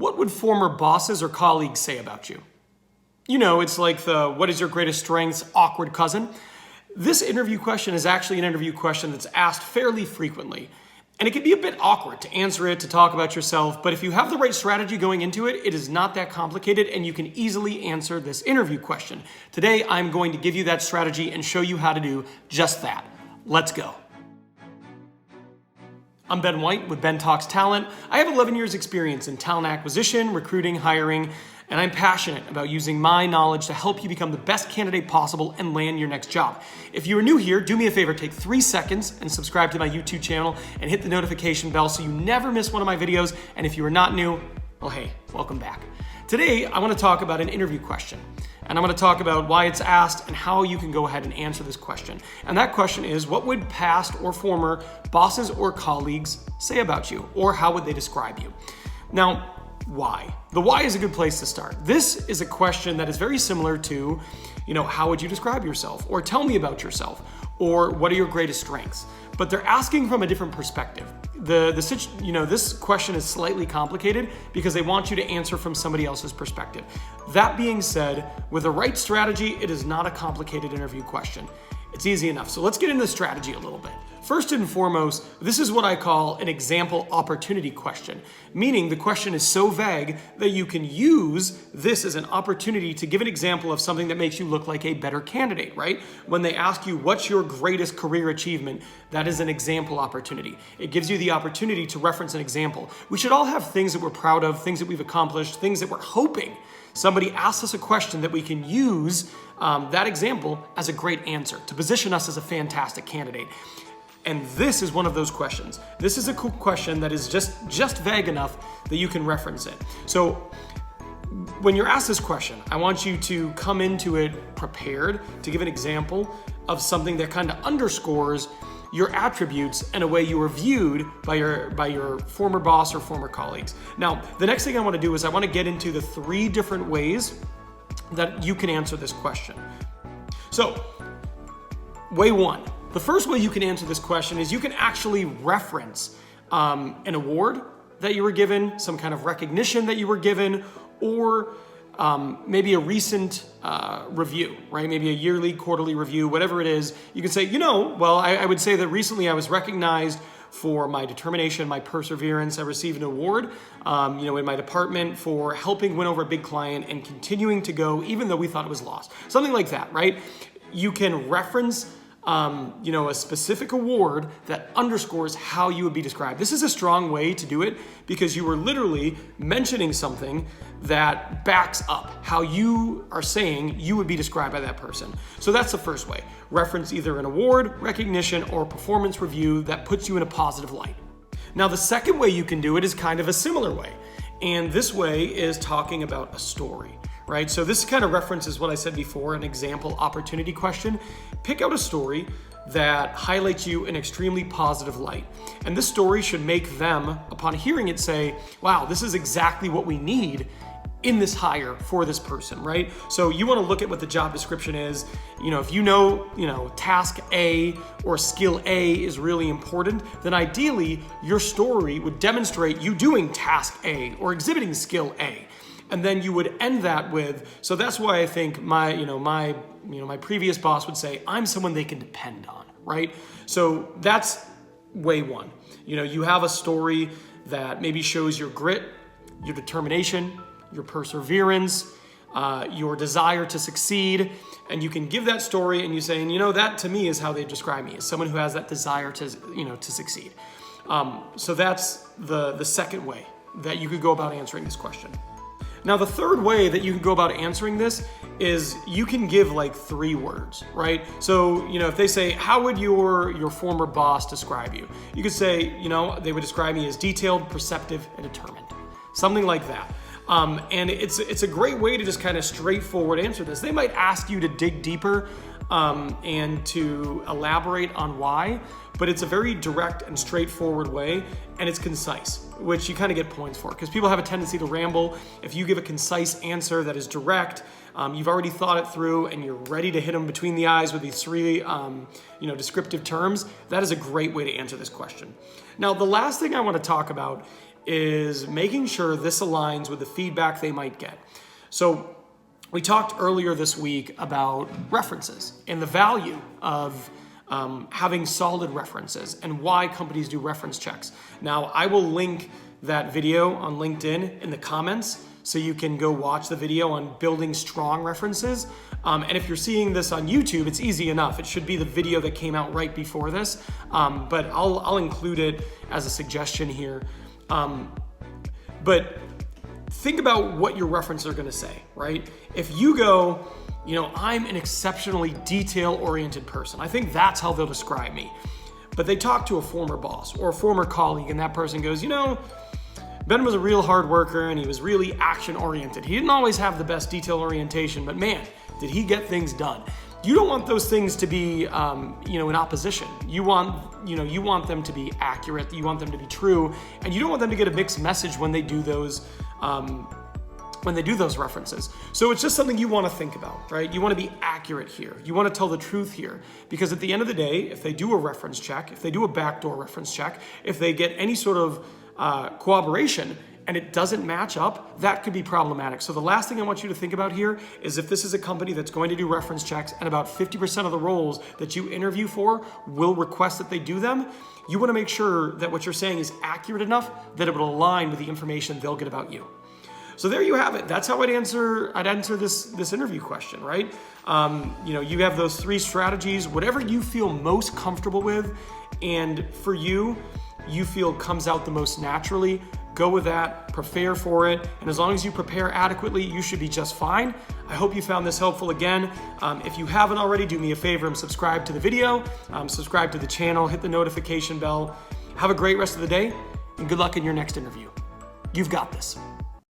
What would former bosses or colleagues say about you? You know, it's like the what is your greatest strengths awkward cousin. This interview question is actually an interview question that's asked fairly frequently. And it can be a bit awkward to answer it, to talk about yourself, but if you have the right strategy going into it, it is not that complicated and you can easily answer this interview question. Today, I'm going to give you that strategy and show you how to do just that. Let's go. I'm Ben White with Ben Talks Talent. I have 11 years experience in talent acquisition, recruiting, hiring, and I'm passionate about using my knowledge to help you become the best candidate possible and land your next job. If you are new here, do me a favor, take 3 seconds and subscribe to my YouTube channel and hit the notification bell so you never miss one of my videos. And if you are not new, well, hey, welcome back. Today, I want to talk about an interview question. And I'm going to talk about why it's asked and how you can go ahead and answer this question. And that question is, what would past or former bosses or colleagues say about you? Or how would they describe you? Now, why? The why is a good place to start. This is a question that is very similar to, how would you describe yourself? Or tell me about yourself. Or what are your greatest strengths? But they're asking from a different perspective. This question is slightly complicated because they want you to answer from somebody else's perspective. That being said, with the right strategy, it is not a complicated interview question. It's easy enough. So let's get into the strategy a little bit. First and foremost, this is what I call an example opportunity question, meaning the question is so vague that you can use this as an opportunity to give an example of something that makes you look like a better candidate, right? When they ask you, what's your greatest career achievement? That is an example opportunity. It gives you the opportunity to reference an example. We should all have things that we're proud of, things that we've accomplished, things that we're hoping somebody asks us a question that we can use that example as a great answer to position us as a fantastic candidate. And this is one of those questions. This is a cool question that is just vague enough that you can reference it. So when you're asked this question, I want you to come into it prepared to give an example of something that kind of underscores your attributes and a way you were viewed by your former boss or former colleagues. Now, the next thing I want to do is I want to get into the 3 different ways that you can answer this question. So, way 1. The first way you can answer this question is you can actually reference an award that you were given, some kind of recognition that you were given, or maybe a recent review, right? Maybe a yearly, quarterly review, whatever it is. You can say, I would say that recently I was recognized for my determination, my perseverance. I received an award, in my department for helping win over a big client and continuing to go even though we thought it was lost. Something like that, right? You can reference a specific award that underscores how you would be described. This is a strong way to do it because you were literally mentioning something that backs up how you are saying you would be described by that person. So that's the first way. Reference either an award, recognition, or performance review that puts you in a positive light. Now, the second way you can do it is kind of a similar way. And this way is talking about a story. Right? So this kind of references what I said before, an example opportunity question. Pick out a story that highlights you in extremely positive light. And this story should make them, upon hearing it, say, wow, this is exactly what we need in this hire for this person, right? So you want to look at what the job description is. If task A or skill A is really important, then ideally your story would demonstrate you doing task A or exhibiting skill A. And then you would end that with, so that's why I think my previous boss would say, I'm someone they can depend on, right? So that's way 1. You have a story that maybe shows your grit, your determination, your perseverance, your desire to succeed. And you can give that story and you say, that to me is how they describe me, as someone who has that desire to succeed. So that's the second way that you could go about answering this question. Now, the third way that you can go about answering this is you can give like 3 words, right? So, if they say, how would your former boss describe you? You could say, they would describe me as detailed, perceptive, and determined. Something like that. And it's a great way to just kind of straightforward answer this. They might ask you to dig deeper and to elaborate on why, but it's a very direct and straightforward way, and it's concise, which you kind of get points for, because people have a tendency to ramble. If you give a concise answer that is direct, you've already thought it through, and you're ready to hit them between the eyes with these 3, descriptive terms, that is a great way to answer this question. Now, the last thing I want to talk about is making sure this aligns with the feedback they might get. So we talked earlier this week about references and the value of having solid references and why companies do reference checks. Now, I will link that video on LinkedIn in the comments so you can go watch the video on building strong references. And if you're seeing this on YouTube, it's easy enough. It should be the video that came out right before this, but I'll include it as a suggestion here. But think about what your references are gonna say, right? If you go, I'm an exceptionally detail-oriented person, I think that's how they'll describe me. But they talk to a former boss or a former colleague, and that person goes, Ben was a real hard worker and he was really action-oriented. He didn't always have the best detail orientation, but man, did he get things done. You don't want those things to be, in opposition. You want them to be accurate. You want them to be true, and you don't want them to get a mixed message when they do those references. So it's just something you want to think about, right? You want to be accurate here. You want to tell the truth here, because at the end of the day, if they do a reference check, if they do a backdoor reference check, if they get any sort of cooperation and it doesn't match up, that could be problematic. So the last thing I want you to think about here is if this is a company that's going to do reference checks and about 50% of the roles that you interview for will request that they do them, you want to make sure that what you're saying is accurate enough that it will align with the information they'll get about you. So there you have it. That's how I'd answer this interview question, right? You have those 3 strategies, whatever you feel most comfortable with, and for you feel comes out the most naturally, go with that, prepare for it, and as long as you prepare adequately, you should be just fine. I hope you found this helpful again. If you haven't already, do me a favor and subscribe to the video, subscribe to the channel, hit the notification bell. Have a great rest of the day, and good luck in your next interview. You've got this.